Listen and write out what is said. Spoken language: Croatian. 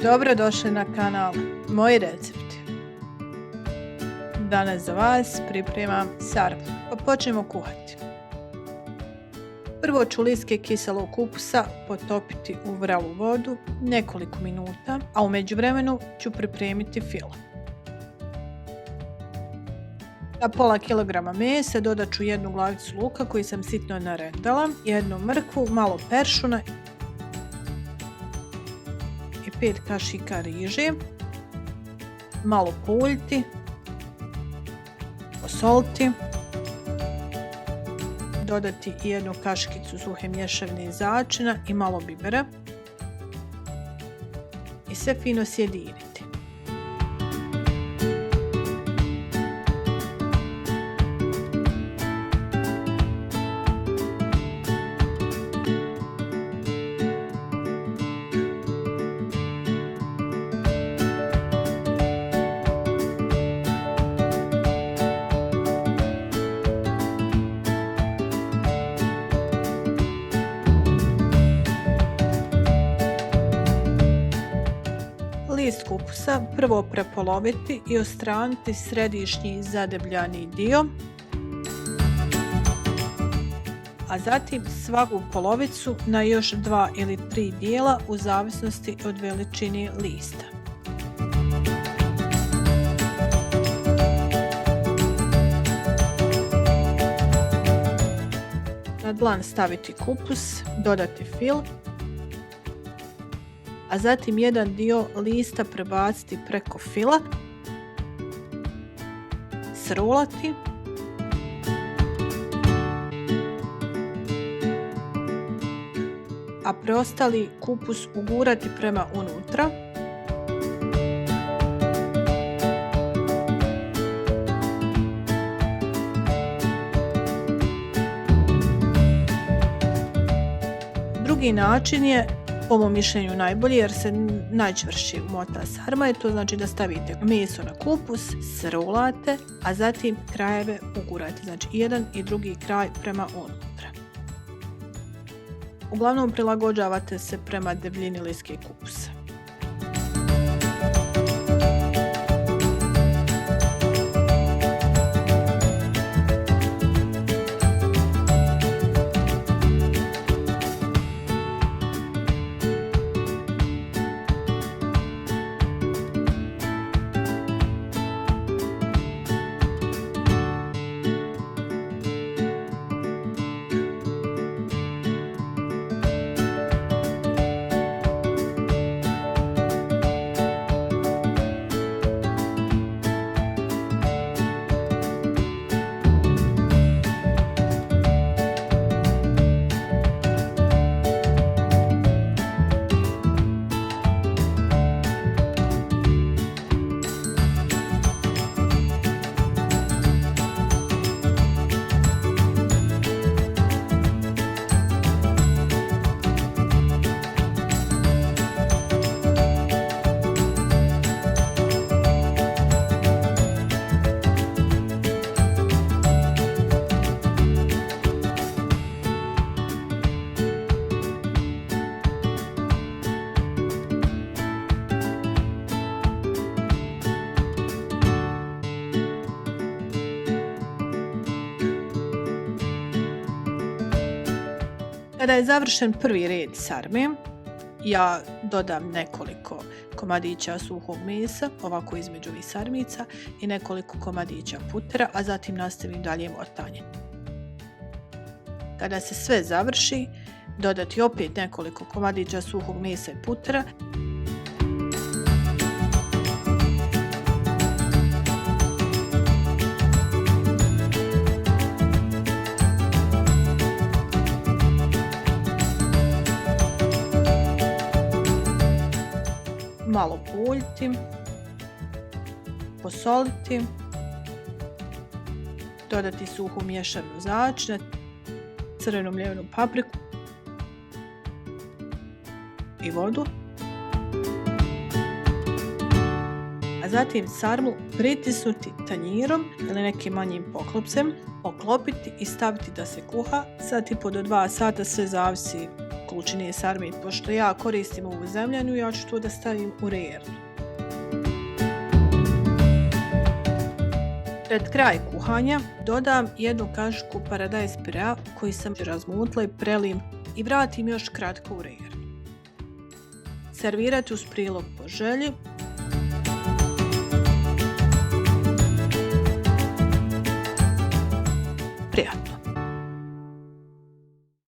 Dobrodošli na kanal Moji recepti. Danas za vas pripremam sarmu, pa počnemo kuhati. Prvo ću listke kiselog kupusa potopiti u vrelu vodu nekoliko minuta, a u međuvremenu ću pripremiti filo. Na pola kilograma mesa dodat ću jednu glavicu luka koji sam sitno narezala, jednu mrkvu, malo peršuna i 5 kašika riže, malo pouljiti, posoliti, dodati jednu kašikicu suhe mješavine iz začina i malo bibera i sve fino sjediniti. List kupusa prvo prepoloviti i odstraniti središnji zadebljani dio, a zatim svaku polovicu na još 2 ili 3 dijela u zavisnosti od veličine lista. Na dlan staviti kupus, dodati fil, a zatim jedan dio lista prebaciti preko fila, srolati, a preostali kupus ugurati prema unutra. Drugi način je po mom mišljenju najbolji jer se najčvršće umota sarma, to znači da stavite meso na kupus, srolate, a zatim krajeve ugurate, znači jedan i drugi kraj prema unutra. Uglavnom prilagođavate se prema debljini listke kupusa. Kada je završen prvi red sarme, ja dodam nekoliko komadića suhog mesa, ovako između ovih sarmica, i nekoliko komadića putera, a zatim nastavim dalje motanje. Kada se sve završi, dodati opet nekoliko komadića suhog mesa i putera, malo pouljiti, posoliti, dodati suhu mješavinu začina, crvenu mljevenu papriku i vodu, a zatim sarmu pritisnuti tanjirom ili nekim manjim poklopcem, poklopiti i staviti da se kuha sat i po do 2 sata, sve zavisi količine sarme. Pošto ja koristim ovu zemljanu, ja ću to da stavim u rernu. Pred kraj kuhanja dodam jednu kašiku paradajz pirea koji sam razmutla i prelim i vratim još kratko u rernu. Servirati uz prilog po želji. Prijatno!